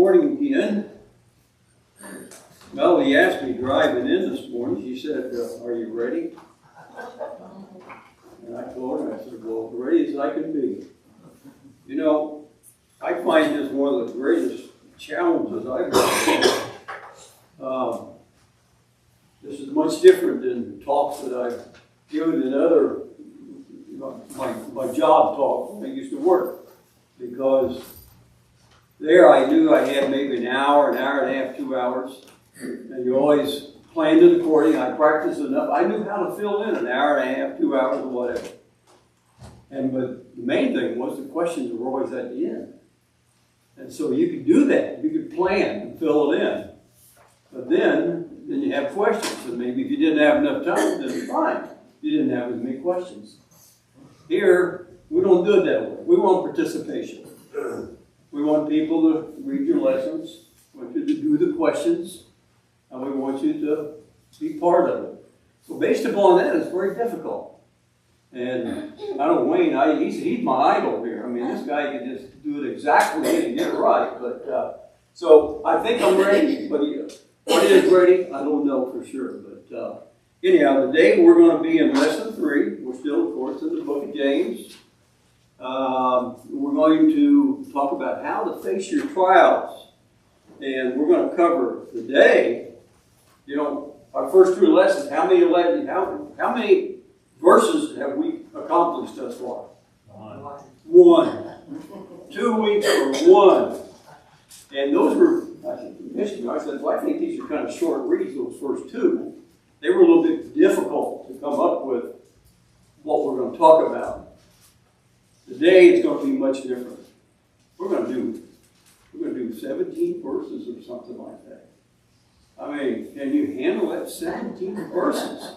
morning again. Melody asked me driving in this morning. She said, "Are you ready?" And I told her, I said, "Well, ready as I can be." You know, I find this one of the greatest challenges I've had. This is much different than talks that I've given in other, my job talk when I used to work. Because there I knew I had maybe an hour and a half, 2 hours. And you always planned it according. I practiced enough. I knew how to fill in an hour and a half, 2 hours, or whatever. But the main thing was the questions were always at the end. And so you could do that. You could plan and fill it in. But then you have questions. And maybe if you didn't have enough time, then fine. You didn't have as many questions. Here, we don't do it that way. We want participation. We want people to read your lessons. We want you to do the questions. And we want you to be part of it. So based upon that, it's very difficult. And I know Wayne, he's my idol here. I mean, this guy can just do it exactly and get it right. But so I think I'm ready. But what is ready, I don't know for sure. But anyhow, today we're going to be in lesson 3. We're still, of course, in the book of James. We're going to talk about how to face your trials. And we're going to cover today, our first 2 lessons. How many verses have we accomplished thus far? 1. 2 weeks for 1. And those were, I said, well, I think these are kind of short reads, those first 2. They were a little bit difficult to come up with what we're going to talk about. Today it's going to be much different. We're going to do 17 verses or something like that. I mean, can you handle that 17 verses?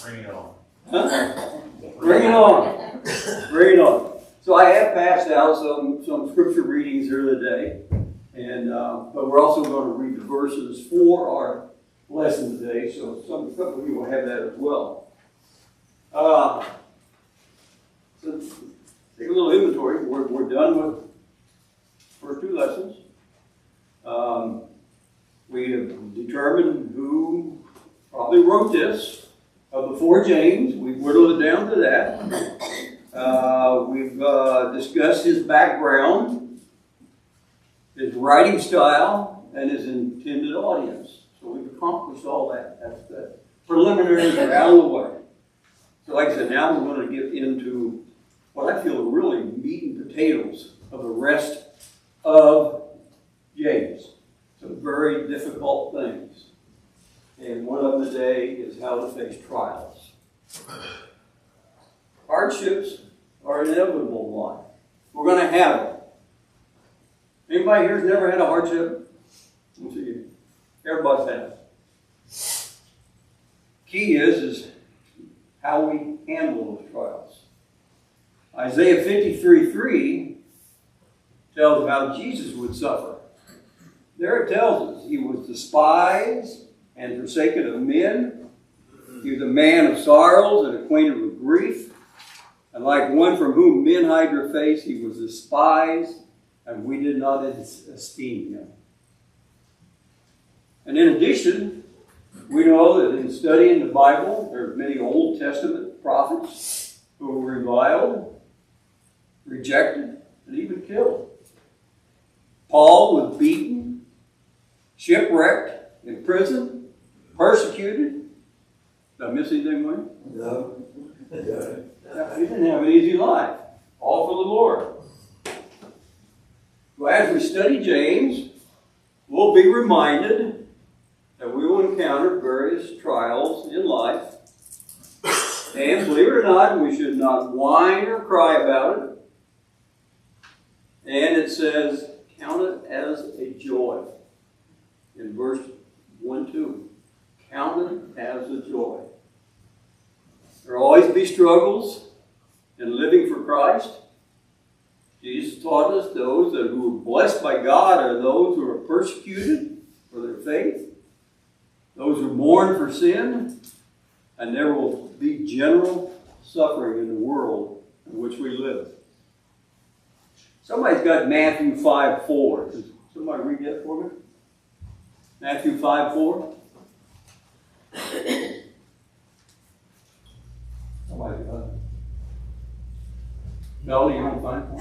Bring it on. Huh? Bring it on. Bring it on. So I have passed out some scripture readings here today, but we're also going to read the verses for our lesson today. So some of you will have that as well. So take a little inventory. We're done with the first 2 lessons. We have determined who probably wrote this. Before James, we've whittled it down to that. We've discussed his background, his writing style, and his intended audience. So we've accomplished all that. That's the preliminaries are out of the way. So like I said, now we're going to get into what I feel are really meat and potatoes of the rest of James. Some very difficult things. And one of them today is how to face trials. Hardships are inevitable in life. We're going to have it. Anybody here has never had a hardship? Let's see. Everybody's had it. Key is how we handle those trials. Isaiah 53:3 tells how Jesus would suffer. There it tells us he was despised and forsaken of men. He was a man of sorrows and acquainted with grief. And like one from whom men hide their face, he was despised, and we did not esteem him. And in addition, we know that in studying the Bible, there are many Old Testament prophets who were reviled, rejected, and even killed. Paul was beaten, shipwrecked, in prison, persecuted. Did I miss anything, Wayne? No. He didn't have an easy life. All for the Lord. So as we study James, we'll be reminded that we will encounter various trials in life. And believe it or not, we should not whine or cry about it. And it says, count it as a joy. In verse 1-2. Count it as a joy. There will always be struggles in living for Christ. Jesus taught us those who are blessed by God are those who are persecuted for their faith, those who mourn for sin, and there will be general suffering in the world in which we live. Somebody's got Matthew 5:4. Does somebody read that Matthew 5:4. Somebody got it. Melody, you want to find one?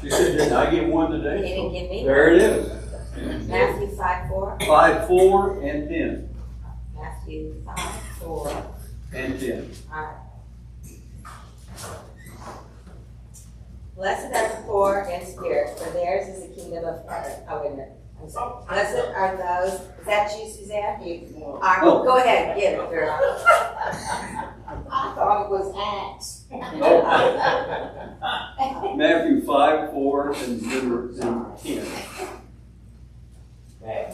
She said, didn't I get one today? You didn't give me There it is. Matthew 5:4. 5:4 and 10. Matthew 5:4 and 10. All right. Blessed are the poor in spirit, for theirs is the kingdom of heaven. Oh, wait a minute. I'm sorry. Blessed are those. Is that you, Suzanne? All right, Oh. go ahead. Get it, girl. I thought it was Acts. Matthew 5:4 and 10. Okay.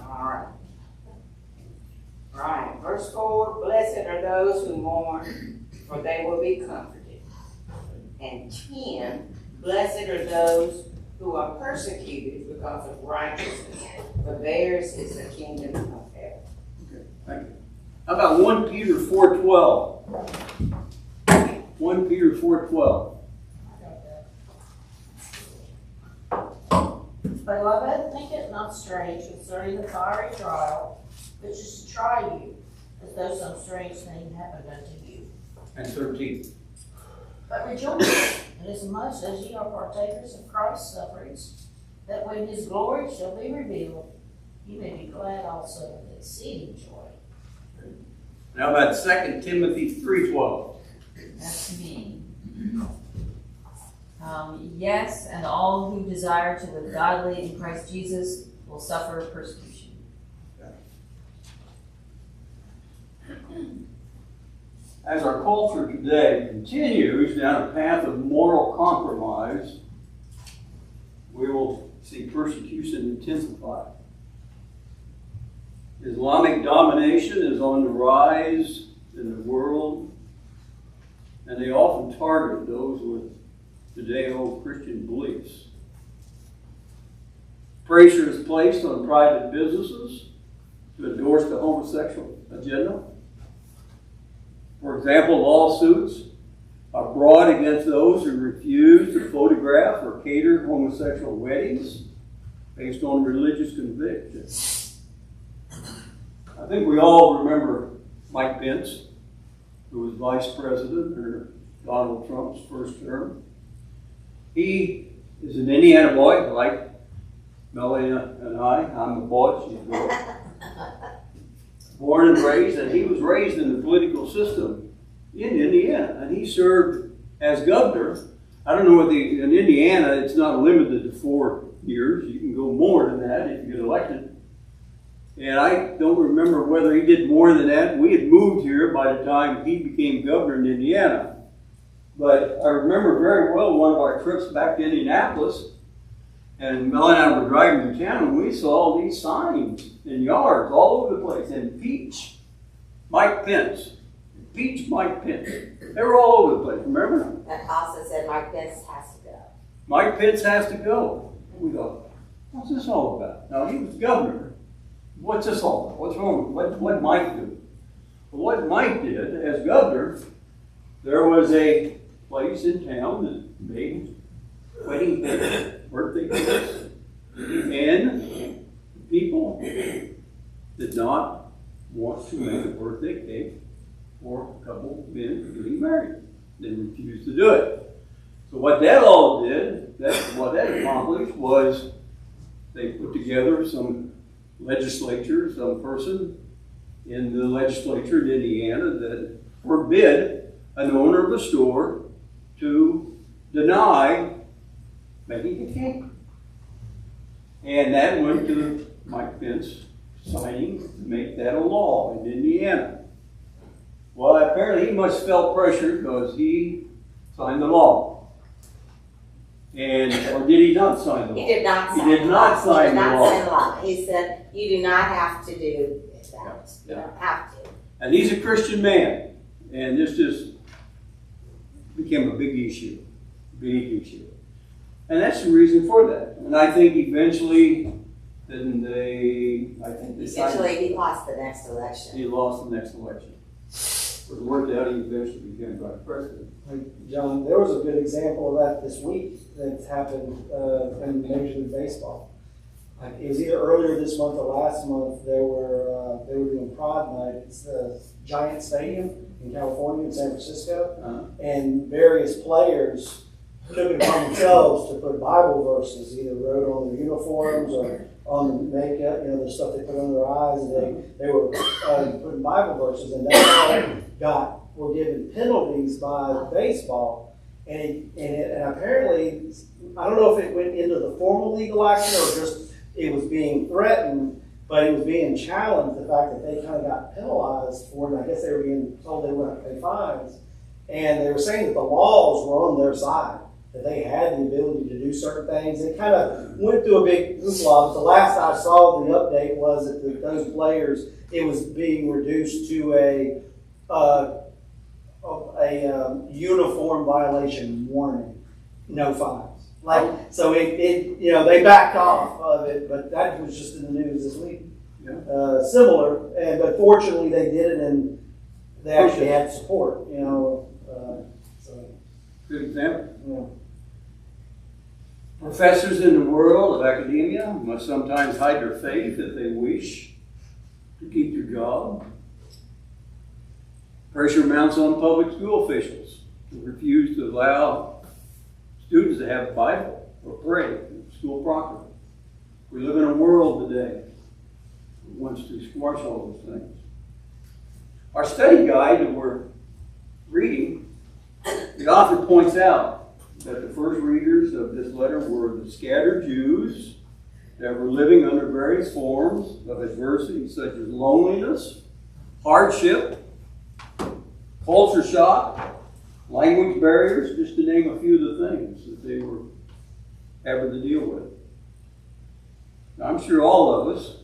All right. Right. Verse 4, blessed are those who mourn, for they will be comforted. And 10, blessed are those who are persecuted because of righteousness, for theirs is the kingdom of heaven. Okay, thank you. How about 1 Peter 4:12? 1 Peter 4:12. Beloved, think it not strange concerning the fiery trial, which is to try you, as though some strange thing happened unto you. And 13. But rejoice, inasmuch as ye are partakers of Christ's sufferings, that when his glory shall be revealed, ye may be glad also with exceeding joy. How about 2 Timothy 3:12? That's me. Yes, and all who desire to live godly in Christ Jesus will suffer persecution. As our culture today continues down a path of moral compromise, we will see persecution intensify. Islamic domination is on the rise in the world, and they often target those with Judeo-Christian beliefs. Pressure is placed on private businesses to endorse the homosexual agenda. For example, lawsuits are brought against those who refuse to photograph or cater homosexual weddings based on religious convictions. I think we all remember Mike Pence, who was vice president under Donald Trump's first term. He is an Indiana boy, like Melanie and I. I'm a boy, she's a girl. Born and raised, and he was raised in the political system in Indiana, and he served as governor. I don't know whether in Indiana it's not limited to 4 years. You can go more than that if you get elected. And I don't remember whether he did more than that. We had moved here by the time he became governor in Indiana. But I remember very well one of our trips back to Indianapolis, and Mel and I were driving through town, and we saw these signs in yards all over the place. And Peach Mike Pence. Peach Mike Pence. They were all over the place, remember? That also said Mike Pence has to go. Mike Pence has to go. We go, what's this all about? Now, he was governor. What's this all about? What's wrong? What Mike do? Well, what Mike did as governor, there was a place in town that made wedding cakes, birthday cakes, and people did not want to make a birthday cake for a couple of men getting married. They refused to do it. So what that all did, what that accomplished was they put together some legislature, some person in the legislature in Indiana that forbid an owner of a store to deny making a cake. And that went to Mike Pence signing to make that a law in Indiana. Well, apparently he must have felt pressure because he signed the law. And, or did he not sign the law? He did not sign He did not sign the law. the law. He said, you do not have to do that. You don't have to. And he's a Christian man. And this just became a big issue. Big issue. And that's the reason for that. And I think eventually, Essentially, he lost the next election. he lost the next election. It worked out, he eventually became vice president. Hey, John, there was a good example of that this week that's happened in Major League Baseball. it was either earlier this month or last month, they were doing Pride Night. It's the Giant Stadium in California, in San Francisco. And various players took it upon themselves to put Bible verses, either wrote on their uniforms or on the makeup, the stuff they put on their eyes. And they were putting Bible verses, and they all were given penalties by baseball. And apparently, I don't know if it went into the formal legal action or just it was being threatened, but it was being challenged, the fact that they kind of got penalized for it. I guess they were being told they were going to pay fines. And they were saying that the laws were on their side, that they had the ability to do certain things. It kind of went through a big hoopla. The last I saw the update was that those players, it was being reduced to a uniform violation warning, no fines. So they backed off of it, but that was just in the news this week. Yeah. Similar, but fortunately they did it, and they actually had support. Good example. Yeah. Professors in the world of academia must sometimes hide their faith if they wish to keep their job. Pressure mounts on public school officials who refuse to allow students to have a Bible or pray in school property. We live in a world today that wants to squash all those things. Our study guide that we're reading, the author points out that the first readers of this letter were the scattered Jews that were living under various forms of adversity, such as loneliness, hardship, culture shock, language barriers, just to name a few of the things that they were having to deal with. Now, I'm sure all of us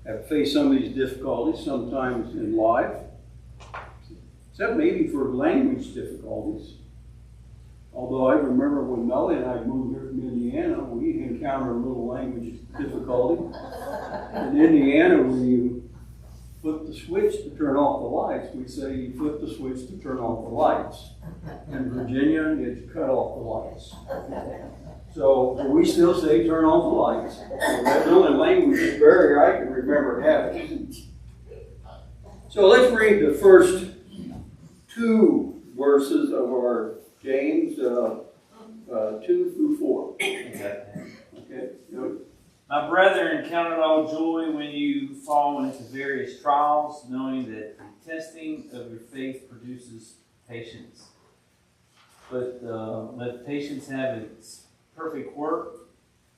have faced some of these difficulties sometimes in life, except maybe for language difficulties. Although I remember when Melly and I moved here from Indiana, we encountered a little language difficulty. In Indiana, when you flip the switch to turn off the lights, we say you flip the switch to turn off the lights. In Virginia, it's cut off the lights. So we still say turn off the lights. So that's the only language barrier I can remember having. So let's read the first two verses of our James 2 through 4. Okay. My brethren, count it all joy when you fall into various trials, knowing that the testing of your faith produces patience. But let patience have its perfect work,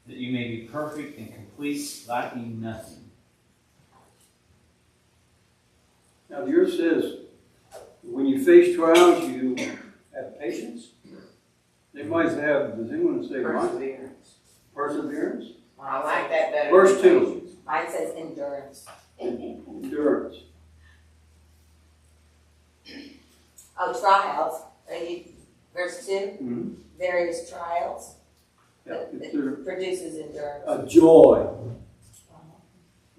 that you may be perfect and complete, lacking nothing. Now, yours says, when you face trials, you have patience. Anybody have, does anyone say Perseverance. Perseverance? I like that better. Verse 2. Mine says endurance. Endurance. Oh, trials. Verse 2. Mm-hmm. Various trials. Yeah, It produces endurance. a joy.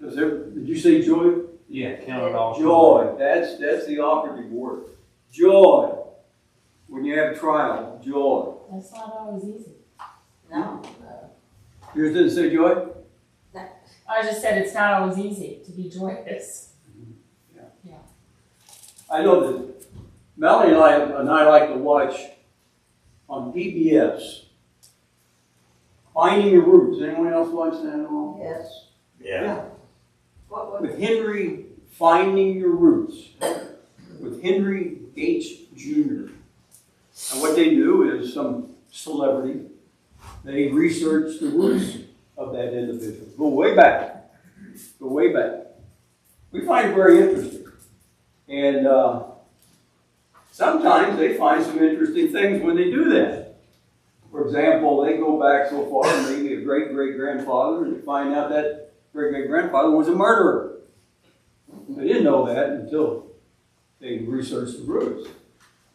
Did you say joy? Yeah, count it all Joy. That's the operative word. Joy. When you have trial, joy. That's not always easy. No. Yours didn't say joy? I just said it's not always easy to be joyous. I know that Melanie and I like to watch on PBS Finding Your Roots. Anyone else watch that at all? Yes. Yeah. What? With Henry, Finding Your Roots, with Henry H. Jr. And what they do is some celebrity, they research the roots of that individual. Go way back. Go way back. We find it very interesting. And sometimes they find some interesting things when they do that. For example, they go back so far, maybe a great-great-grandfather, and they find out that great-great-grandfather was a murderer. They didn't know that until they researched the roots.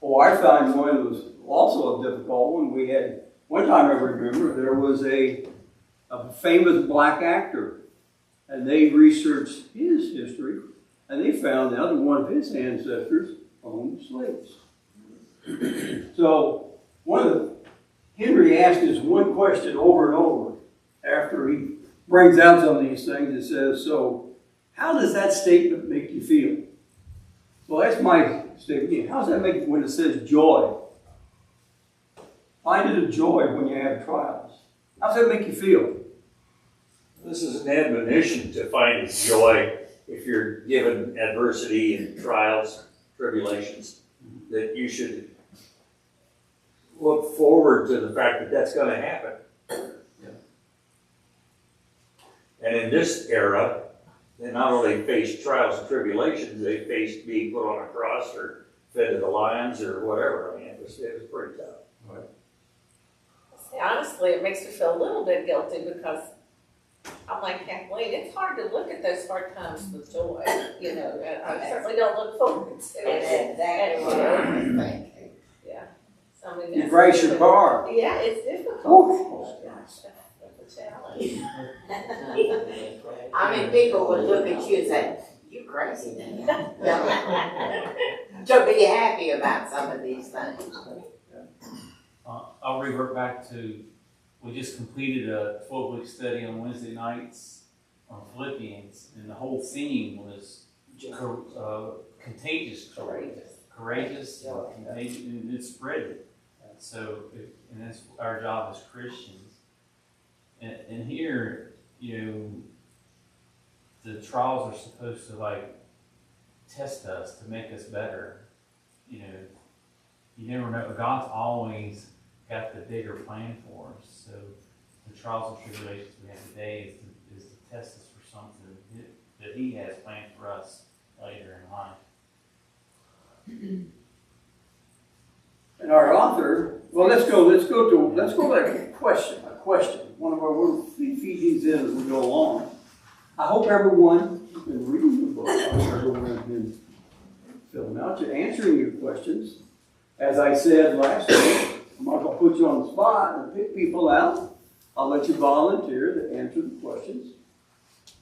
Oh, I found one that was also a difficult one. We had, one time I remember, there was a famous black actor, and they researched his history, and they found out that one of his ancestors owned slaves. So, Henry asked this one question over and over after he brings out some of these things. It says, so how does that statement make you feel? Well, that's my statement. How does that make you when it says joy? Find it a joy when you have trials. How does that make you feel? This is an admonition to find joy if you're given adversity and trials, tribulations, that you should look forward to the fact that that's going to happen. And in this era, they not only faced trials and tribulations, they faced being put on a cross or fed to the lions or whatever. I mean, it was pretty tough. See, honestly, it makes me feel a little bit guilty because I'm like Kathleen, it's hard to look at those hard times with joy, you know, and I certainly don't look forward to it. Exactly what I was thinking. Yeah. So, I mean, You that's brace your difficult. car. Yeah, it's difficult. Oh, Gosh, that's a challenge. I mean, people would look at you and say, you crazy now. To be happy about some of these things. I'll revert back to, we just completed a 12-week study on Wednesday nights on Philippians, and the whole theme was contagious joy. Courageous, contagious, and it spread it. So, and that's our job as Christians. And here, you know, the trials are supposed to like test us to make us better. You know, you never know. God's always got the bigger plan for us. So the trials and tribulations we have today is to test us for something that He has planned for us later in life. And our author, well, let's go to that question. A question. One of our we'll feed these in as we go along. I hope everyone has been reading the book. I hope everyone has been filling out, you're answering your questions. As I said last week, I'm not going to put you on the spot and pick people out. I'll let you volunteer to answer the questions.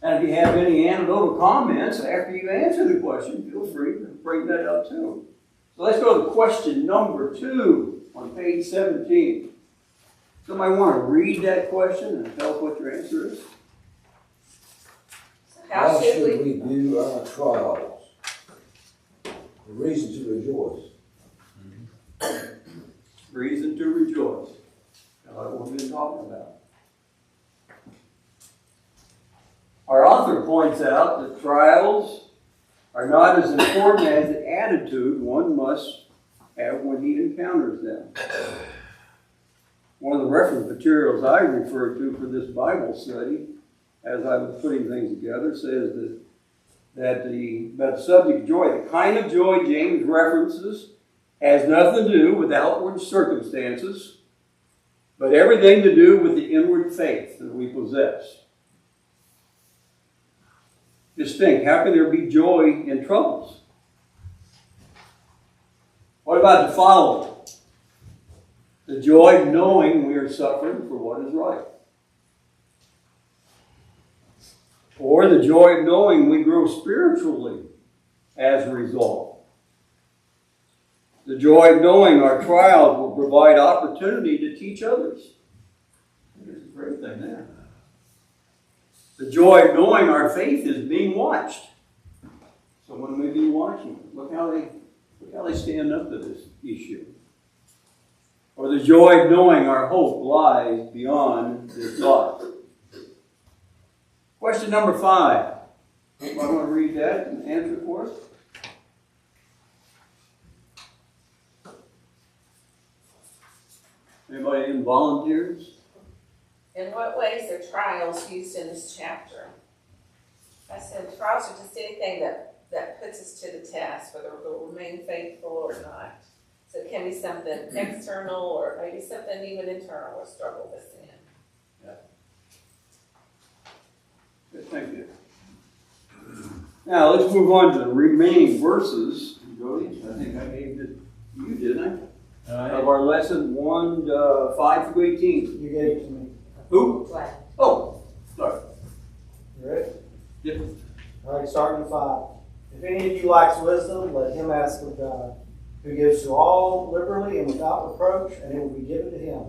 And if you have any anecdotal comments after you answer the question, feel free to bring that up too. So let's go to question number 2 on page 17. Somebody want to read that question and tell us what your answer is? How should we? view our trials? The reason to rejoice. Reason to rejoice. Now, that's what we've been talking about. Our author points out that trials are not as important as the attitude one must have when he encounters them. One of the reference materials I referred to for this Bible study, as I was putting things together, says that the subject of joy, the kind of joy James references, has nothing to do with outward circumstances, but everything to do with the inward faith that we possess. Just think, how can there be joy in troubles? What about the following? The joy of knowing we are suffering for what is right. Or the joy of knowing we grow spiritually as a result. The joy of knowing our trials will provide opportunity to teach others. There's a great thing there. The joy of knowing our faith is being watched. Someone may be watching. Look how they stand up to this issue. Or the joy of knowing our hope lies beyond this life. Question number 5. I want to read that and answer it for us. Anybody in volunteers? In what ways are trials used in this chapter? I said trials are just anything that puts us to the test, whether we'll remain faithful or not. So it can be something external or maybe something even internal or struggle with sin. Good, thank you. Now let's move on to the remaining verses. Jody, I think I gave it to you, didn't I? Of our lesson 5 through 18. You gave it to me. Who? What? Oh, sorry. You ready? Yep. All right, starting at 5. If any of you lacks wisdom, let him ask of God, who gives to all liberally and without reproach, and it will be given to him.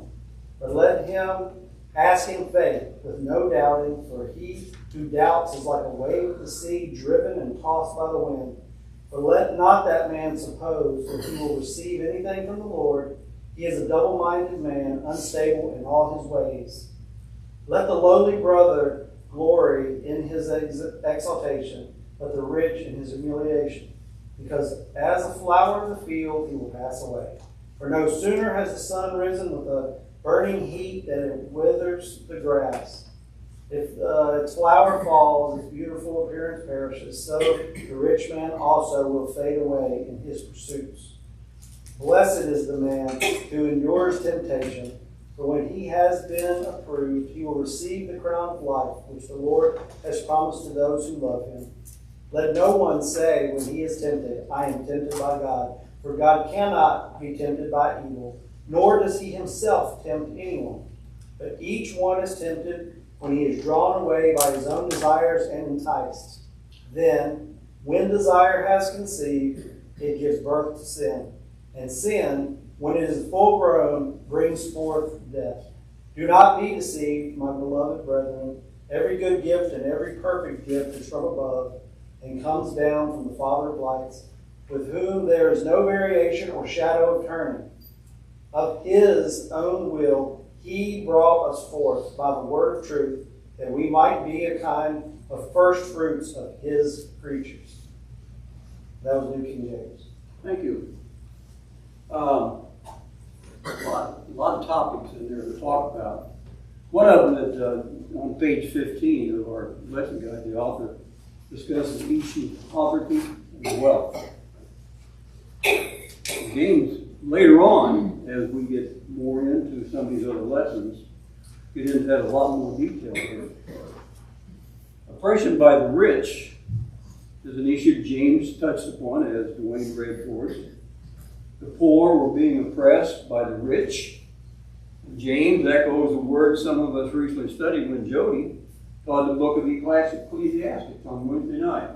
But let him Ask in faith, with no doubting, for he who doubts is like a wave of the sea, driven and tossed by the wind. But let not that man suppose that he will receive anything from the Lord. He is a double-minded man, unstable in all his ways. Let the lowly brother glory in his exaltation, but the rich in his humiliation. Because as a flower of the field, he will pass away. For no sooner has the sun risen with a burning heat than it withers the grass. If its flower falls, its beautiful appearance perishes, so the rich man also will fade away in his pursuits. Blessed is the man who endures temptation, for when he has been approved, he will receive the crown of life, which the Lord has promised to those who love him. Let no one say when he is tempted, I am tempted by God, for God cannot be tempted by evil, nor does he himself tempt anyone. But each one is tempted when he is drawn away by his own desires and enticed. Then, when desire has conceived, it gives birth to sin. And sin, when it is full grown, brings forth death. Do not be deceived, my beloved brethren. Every good gift and every perfect gift is from above, and comes down from the Father of lights, with whom there is no variation or shadow of turning. Of his own will he brought us forth by the word of truth, that we might be a kind of first fruits of his creatures. That was New King James. Thank you. A lot of topics in there to talk about. One of them is on page 15 of our lesson guide. The author discusses the issue of poverty and wealth. James, later on, as we get more into some of these other lessons, get into that a lot more detail here. Oppression by the rich is an issue James touched upon, as Dwayne read for us. The poor were being oppressed by the rich. James echoes a word some of us recently studied when Jody taught the book of Ecclesiastes on Wednesday night.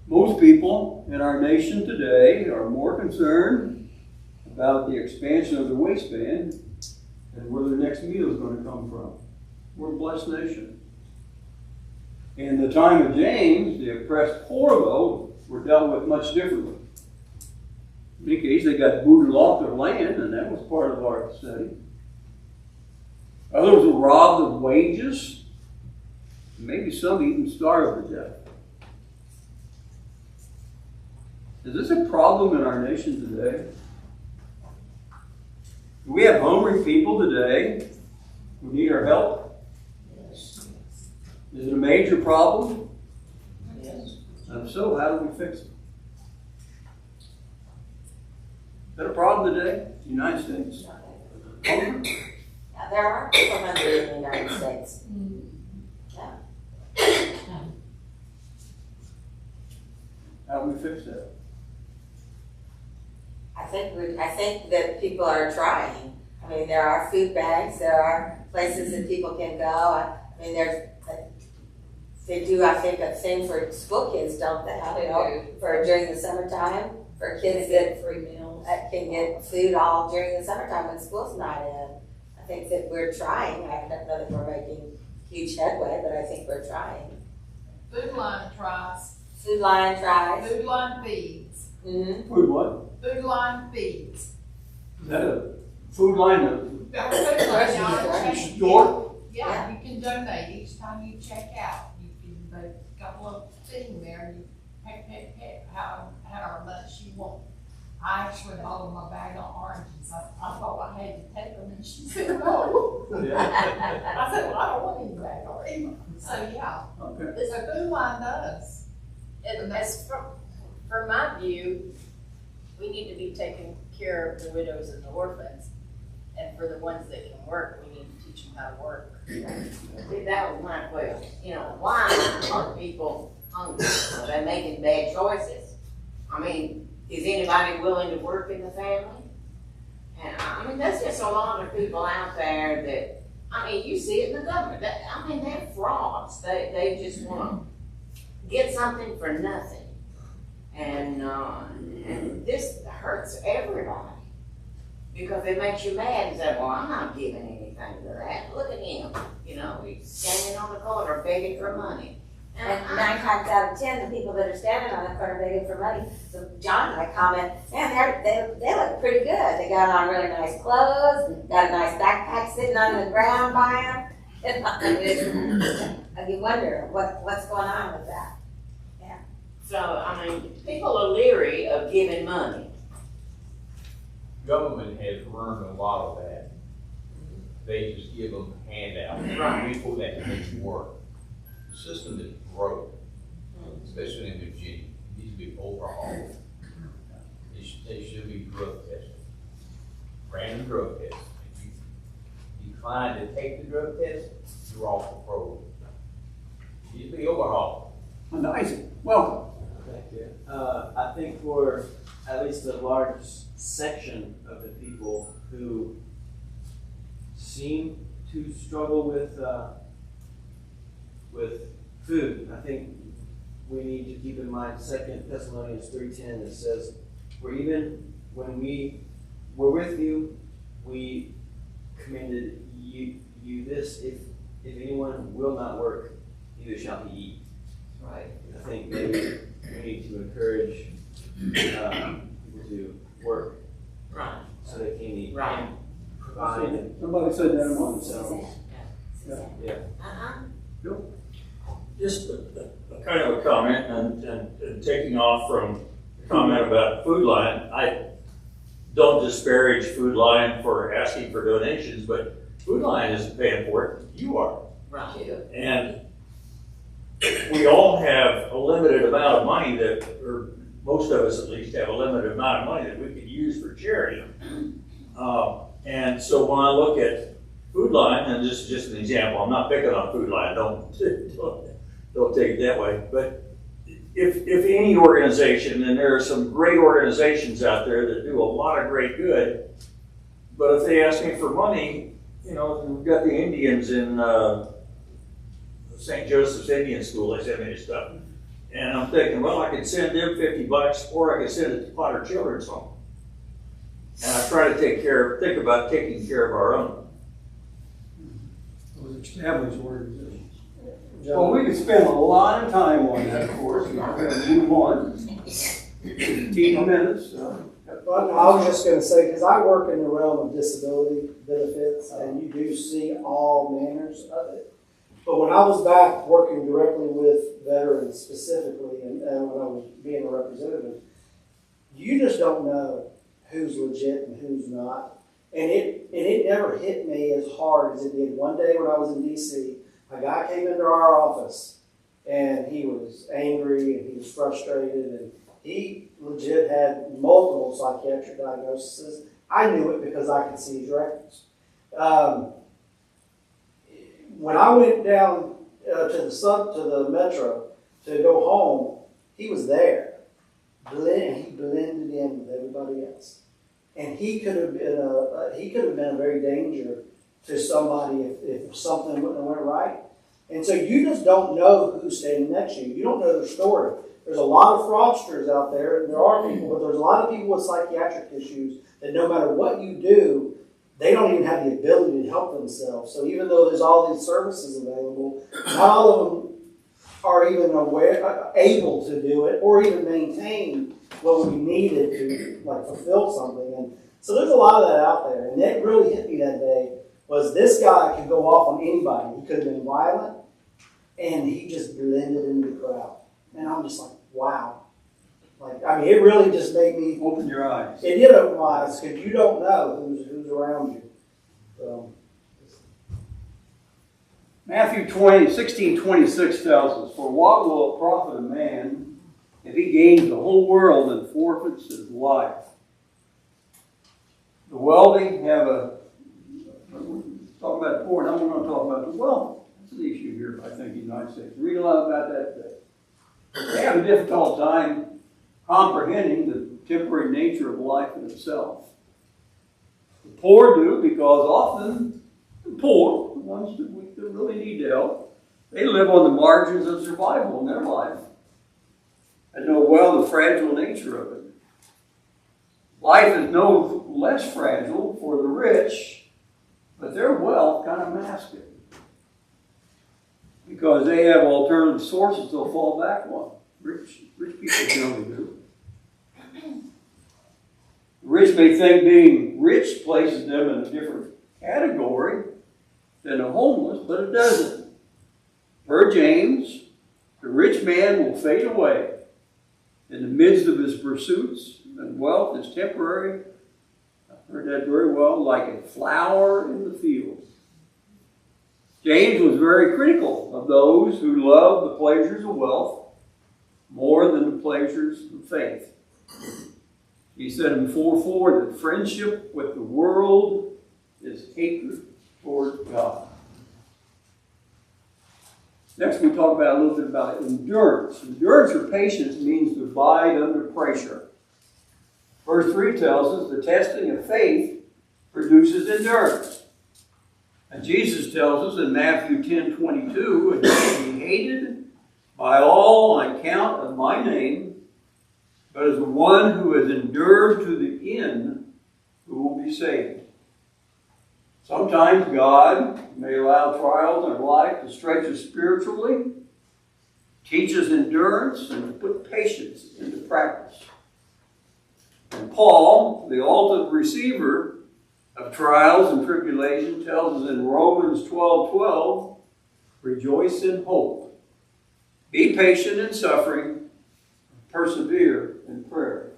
Most people in our nation today are more concerned about the expansion of their waistband than where their next meal is going to come from. We're a blessed nation. In the time of James, the oppressed poor, though, were dealt with much differently. In many cases, they got booted off their land, and that was part of our study. Others were robbed of wages. Maybe some even starved to death. Is this a problem in our nation today? Do we have hungry people today who need our help? Yes. Is it a major problem? Yes. And if so, how do we fix it? Is that a problem today in the United States? Hunger? Yeah, there are people hungry in the United States. Yeah. How do we fix that? I think that people are trying. I mean, there are food banks, there are places that people can go. I mean, they do, I think, a thing for school kids, don't they? They do. For during the summertime, for kids that free meals. can get food all during the summertime when school's not in. I think that we're trying. I don't know that we're making huge headway, but I think we're trying. Food Line tries. Food Line tries. Food Line feeds. Mm-hmm. Food what? Food Line feeds. Is that a food line? Food Line, y'all check- Store? Yeah, you can donate each time you check out. You can, there's a couple of things there, and you pick however much you want. I actually bought them a bag of oranges. I thought I had to take them, and she said, no. I said, well, I don't want any bag of oranges. So, yeah. Okay. So Food Line does. And as from my view, we need to be taking care of the widows and the orphans. And for the ones that can work, we need to teach them how to work. See, that was my question. You know, why are people hungry? Are they making bad choices? I mean, is anybody willing to work in the family? And I mean, there's just a lot of people out there that, I mean, you see it in the government. I mean, they're frauds. They just want to get something for nothing. And this hurts everybody. Because it makes you mad and say, well, I'm not giving anything to that. Look at him. You know, he's standing on the corner begging for money. And 9 times out of 10, the people that are standing on the corner begging for money, so John and I comment, man, they look pretty good. They got on really nice clothes, got a nice backpack sitting on the ground by them. And you wonder what's going on with that. So, I mean, people are leery of giving money. Government has learned a lot of that. They just give them handouts. Right. Before that to make it work. The system is broke, especially in Virginia. It needs to be overhauled. They should be drug tested. Random drug tests. If you decline to take the drug test, you're off the program. It needs to be overhauled. And Isaac, welcome. Thank you. I think for at least a large section of the people who seem to struggle with food, I think we need to keep in mind 2 Thessalonians 3:10 that says, "For even when we were with you, we commanded you this: if anyone will not work, neither shall he eat." Right. I think maybe we need to encourage people to work, Right. so they can eat. Right. Provide. Somebody said that among themselves. Yeah. Just a kind of a comment and taking off from the comment about Food Line, I don't disparage Food Line for asking for donations, but Food Line isn't paying for it, you are. Right. And we all have a limited amount of money or most of us at least have a limited amount of money that we could use for charity. And so when I look at Food Line, and this is just an example, I'm not picking on Food Line, don't take it that way, but if any organization, and there are some great organizations out there that do a lot of great good, but if they ask me for money, you know, we've got the Indians in St. Joseph's Indian School, they send me this stuff. And I'm thinking, well, I could send them $50 or I could send it to Potter Children's Home. And I try to think about taking care of our own. Those established organizations. Well, we could spend a lot of time on that, of course. We're going to move on. 15 minutes. But I was just going to say, because I work in the realm of disability benefits, and you do see all manners of it. But when I was back working directly with veterans specifically, and when I was being a representative, you just don't know who's legit and who's not. And it never hit me as hard as it did one day when I was in D.C. A guy came into our office, and he was angry, and he was frustrated, and he legit had multiple psychiatric diagnoses. I knew it because I could see his records. When I went down to the metro to go home, he was there, and he blended in with everybody else. And he could have been a very danger to somebody if something went right. And so you just don't know who's standing next to you. You don't know their story. There's a lot of fraudsters out there, and there are people, but there's a lot of people with psychiatric issues that no matter what you do, they don't even have the ability to help themselves. So even though there's all these services available, not all of them are even able to do it or even maintain what would be needed to fulfill something. And so there's a lot of that out there. And that really hit me that day was this guy could go off on anybody. He could have been violent, and he just blended into the crowd. And I'm just like, wow. It really just made me open your eyes. It did open my eyes because you don't know who's around you. So. Matthew 16:26 tells us, "For what will it profit a man if he gains the whole world and forfeits his life?" The wealthy have talk about the poor, now we're going to talk about the wealthy. That's the issue here, I think, in the United States. Read a lot about that today. They have a difficult time comprehending the temporary nature of life in itself. The poor do, because often the poor, the ones that really need help, they live on the margins of survival in their life and know well the fragile nature of it. Life is no less fragile for the rich, but their wealth kind of masks it. Because they have alternative sources they'll fall back on. Rich people generally do. The rich may think being rich places them in a different category than the homeless, but it doesn't. Per James, the rich man will fade away. In the midst of his pursuits, and wealth is temporary. I've heard that very well, like a flower in the field. James was very critical of those who love the pleasures of wealth more than the pleasures of faith. He said in 4:4 that friendship with the world is hatred toward God. Next, we talk about a little bit about endurance. Endurance or patience means to abide under pressure. Verse 3 tells us the testing of faith produces endurance. And Jesus tells us in Matthew 10:22, and you will be hated by all on account of my name, but as the one who has endured to the end, who will be saved. Sometimes God may allow trials in our life to stretch us spiritually, teach us endurance, and to put patience into practice. And Paul, the ultimate receiver of trials and tribulation, tells us in Romans 12:12, rejoice in hope. Be patient in suffering, persevere in prayer.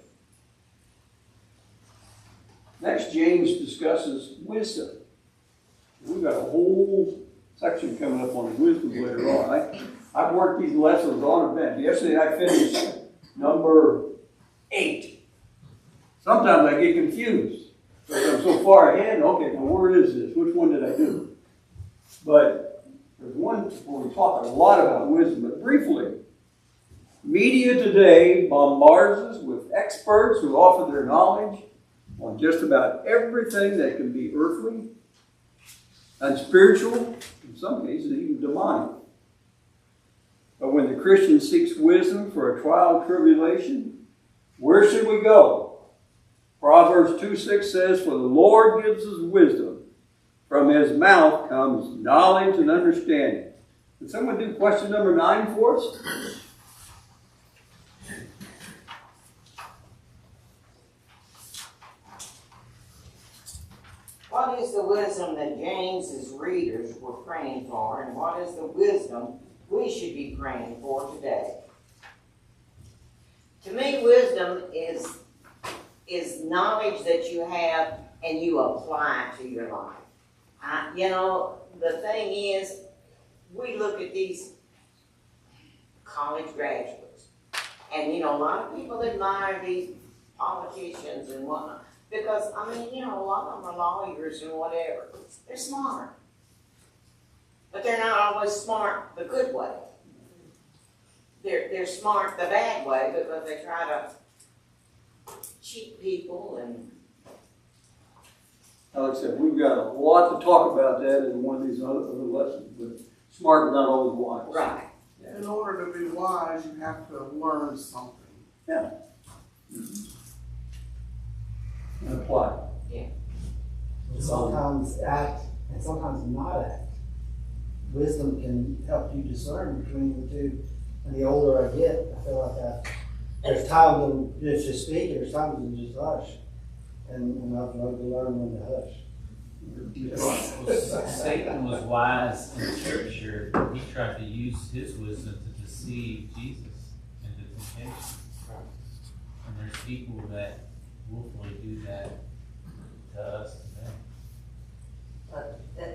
Next, James discusses wisdom. We've got a whole section coming up on wisdom later on. I've worked these lessons on and on. Yesterday I finished number 8. Sometimes I get confused. Because I'm so far ahead, okay, now where is this? Which one did I do? But there's one where we talk a lot about wisdom, but briefly. Media today bombards us with experts who offer their knowledge on just about everything that can be earthly and spiritual, in some cases even demonic. But when the Christian seeks wisdom for a trial or tribulation, where should we go? Proverbs 2:6 says, for the Lord gives us wisdom. From his mouth comes knowledge and understanding. Can someone do question number 9 for us? What is the wisdom that James's readers were praying for, and what is the wisdom we should be praying for today? To me, wisdom is knowledge that you have and you apply to your life. The thing is, we look at these college graduates, and a lot of people admire these politicians and whatnot. Because, a lot of them are lawyers and whatever. They're smart. But they're not always smart the good way. They're smart the bad way because they try to cheat people and... Like I said, we've got a lot to talk about that in one of these other lessons, but smart but not always wise. Right. Yeah. In order to be wise, you have to learn something. Yeah. And apply. Yeah. Sometimes act and sometimes not act. Wisdom can help you discern between the two. And the older I get, I feel like there's times to just speak and there's times to just hush. And I've learned to learn when to hush. Satan was wise in Scripture. He tried to use his wisdom to deceive Jesus into temptation. And there's people that willfully do that to us today.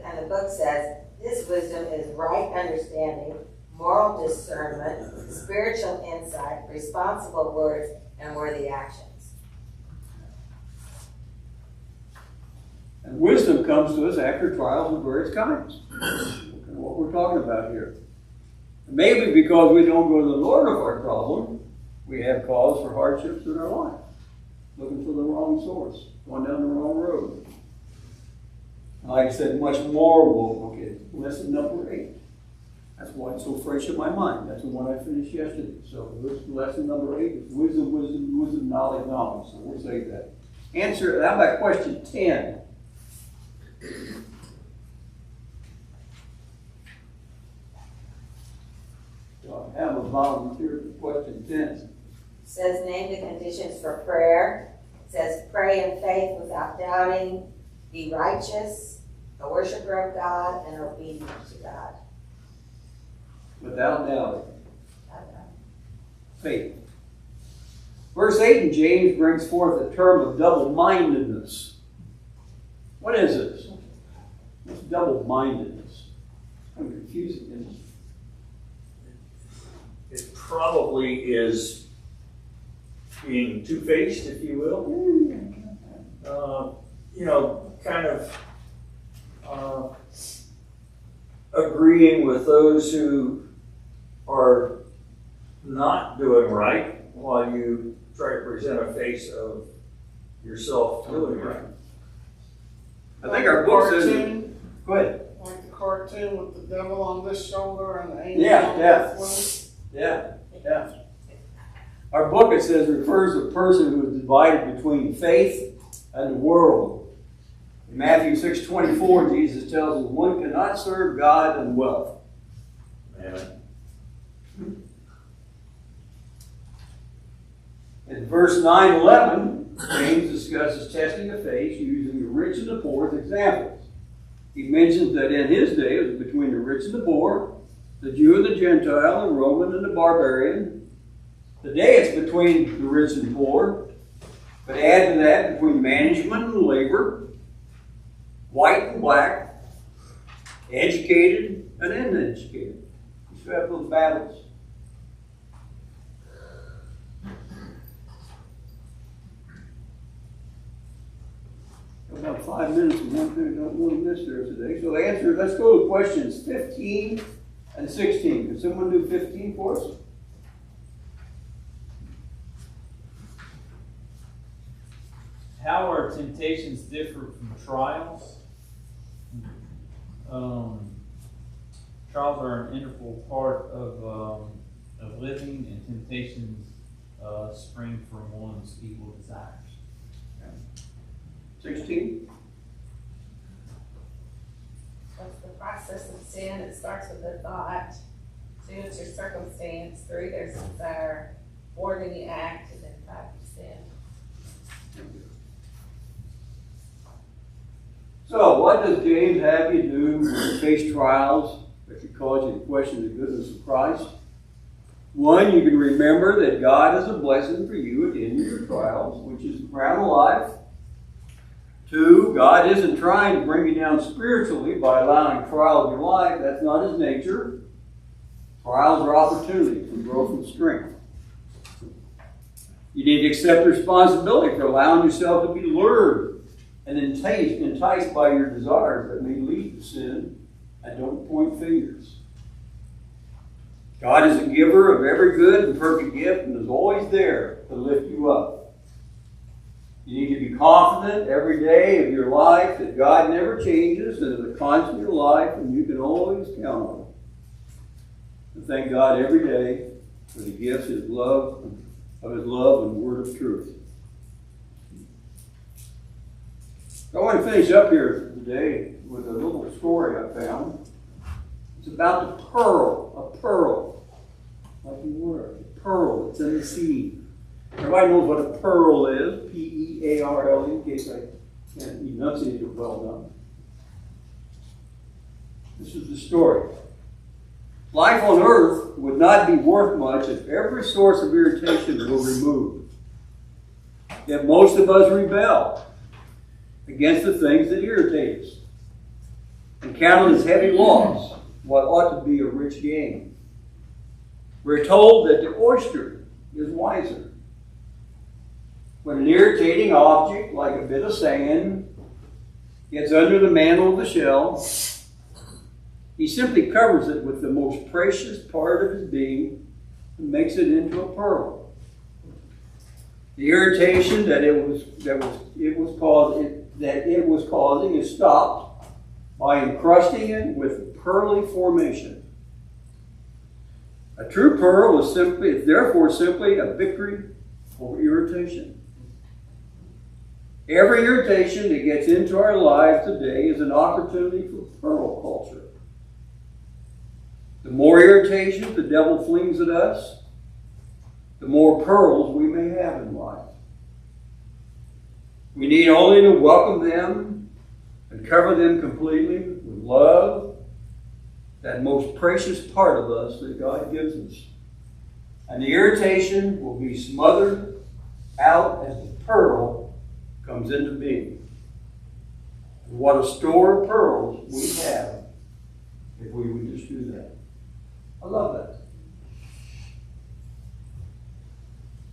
And the book says, his wisdom is right understanding, moral discernment, spiritual insight, responsible words, and worthy actions. And wisdom comes to us after trials of various kinds. What we're talking about here. Maybe because we don't go to the Lord of our problem, we have cause for hardships in our life. Looking for the wrong source, going down the wrong road. Like I said, much more will look at lesson number 8. That's why it's so fresh in my mind. That's the one I finished yesterday. So lesson number 8 is wisdom, knowledge. So we'll say that. Answer, how about question 10? Do I have a volunteer for question 10? Says name the conditions for prayer. Says pray in faith without doubting, be righteous, a worshiper of God, and obedient to God. Without doubting. Faith. Verse 8 in James brings forth the term of double-mindedness. What is this? What's double-mindedness? I'm confusing, isn't it? It probably is being two-faced, if you will. Kind of agreeing with those who are not doing right while you try to present a face of yourself doing right. I think our book says. Cartoon, Go ahead. like the cartoon with the devil on this shoulder and the angel Yeah, on yeah. this Yeah. Our book, it says, refers to a person who is divided between faith and the world. In Matthew 6:24, Jesus tells us one cannot serve God and wealth. Amen. In verse 9:11, James discusses testing of faith using the rich and the poor as examples. He mentions that in his day it was between the rich and the poor, the Jew and the Gentile, the Roman and the barbarian. Today it's between the rich and poor, but add to that between management and labor, white and black, educated and uneducated. You still have those battles. About 5 minutes and one thing I don't want to miss there today. So the answer, let's go to questions 15 and 16. Can someone do 15 for us? How are temptations different from trials? Trials are an integral part of living, and temptations spring from one's evil desires. 16. What's the process of sin? It starts with a thought. 2, it's your circumstance. 3, there's desire. 4, then you act. And then 5, you sin. So, what does James have you do when you face trials that could cause you to question the goodness of Christ? 1, you can remember that God is a blessing for you at the end of your trials, which is the crown of life. 2, God isn't trying to bring you down spiritually by allowing trials in your life. That's not His nature. Trials are opportunities for growth and strength. You need to accept responsibility for allowing yourself to be lured and enticed by your desires that may lead to sin, and don't point fingers. God is a giver of every good and perfect gift and is always there to lift you up. You need to be confident every day of your life that God never changes and is a constant in your life, and you can always count on Him. And thank God every day for the gifts of His love and word of truth. I want to finish up here today with a little story I found. It's about the pearl, a pearl, like the word, a pearl. It's in the sea. Everybody knows what a pearl is, P-E-A-R-L, in case I can't enunciate it well enough. This is the story. Life on earth would not be worth much if every source of irritation were removed. Yet most of us rebel against the things that irritate us and count as heavy loss what ought to be a rich gain. We're told that the oyster is wiser. When an irritating object, like a bit of sand, gets under the mantle of the shell, he simply covers it with the most precious part of his being and makes it into a pearl. The irritation that it was causing is stopped by encrusting it with pearly formation. A true pearl is therefore simply a victory over irritation. Every irritation that gets into our lives today is an opportunity for pearl culture. The more irritation the devil flings at us, the more pearls we may have in life. We need only to welcome them and cover them completely with love, that most precious part of us that God gives us. And the irritation will be smothered out as the pearl comes into being. And what a store of pearls we have if we would just do that. I love that.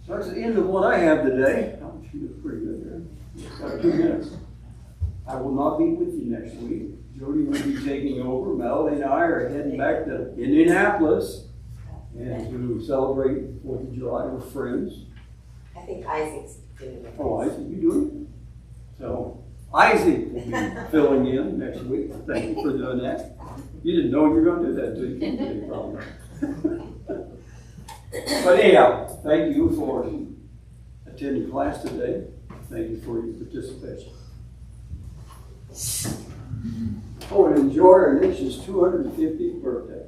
So that's the end of what I have today. Oh, she was pretty good there. Got 2 minutes. I will not be with you next week. Jody will be taking over. Melody and I are heading back to Indianapolis and to celebrate 4th of July with friends. I think Isaac's doing it. Oh, Isaac, you doing it? So Isaac will be filling in next week. Thank you for doing that. You didn't know you were going to do that, did you? Probably. But anyhow, thank you for attending class today. Thank you for your participation. Oh, and enjoy our nation's 250th birthday.